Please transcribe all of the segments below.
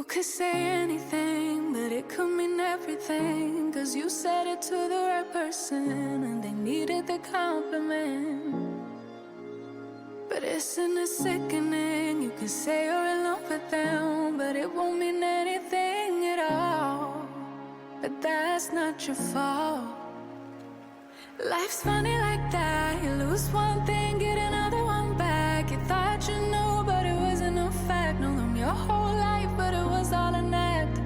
could say anything, but it could mean everything, 'cause you said it to the right person and they needed the compliment. But isn't it sickening? You could say you're in love with them, but it won't mean anything at all. But that's not your fault. Life's funny like that. You lose one thing, get another one back. You thought you knew, but it wasn't a fact. Know them your whole life, but it was all an act.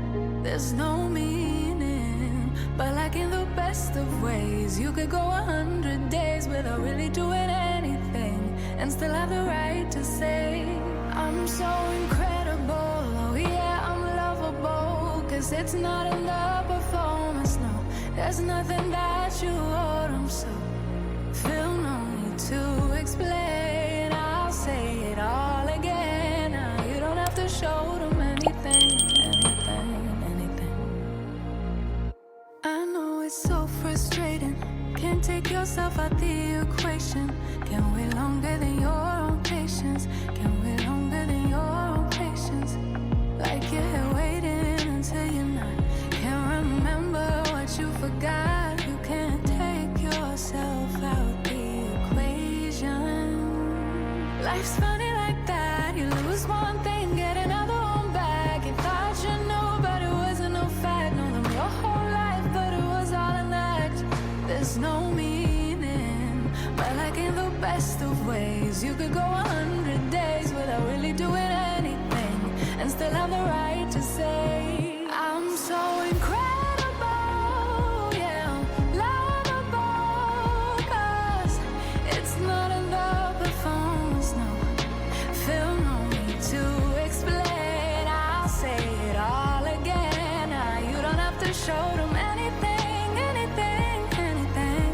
There's no meaning, but like in the best of ways, you could go 100 days without really doing anything and still have the right to say, I'm so incredible, oh yeah, I'm lovable. 'Cause it's not in the performance, no, there's nothing that you owe them. So feel no need to explain, I'll say it all again. Now you don't have to show them anything. I know it's so frustrating, can't take yourself out the equation. Can't wait longer than your own patience. Can't wait longer than your own patience. Like you're here waiting until you're not. Can't remember what you forgot. You can't take yourself out the equation. Life's funny like that. You lose one thing, get another one back. You thought you knew, but it wasn't a fact. Know them your whole life, but it was all an act. There's no meaning, but like in the best of ways, you could go 100 days without really doing anything and still have the right to say, I'm so incredible, yeah, I'm lovable. 'Cause it's not in the performance, no, feel no need to explain, I'll say it all again. Now you don't have to show them anything, anything, anything.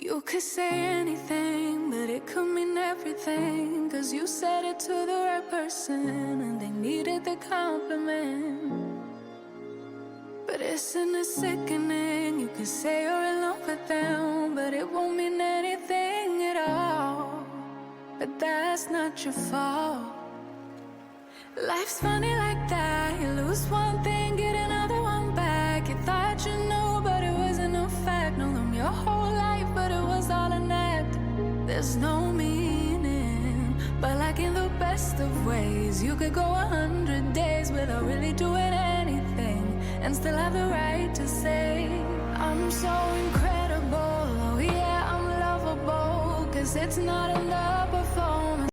You could say anything, but it could mean everything, 'cause you said it to the right person and they needed the compliment. But isn't it sickening? You could say you're in love with them, but it won't mean anything at all. But that's not your fault. Life's funny like that. You lose one thing, get another one back. You thought you knew, but it wasn't a fact. Know them your whole life, but it was all an act. There's no meaning, but like in the best of ways, you could go 100 days without really doing anything and still have the right to say, I'm so incredible, oh yeah, I'm lovable. 'Cause it's not in the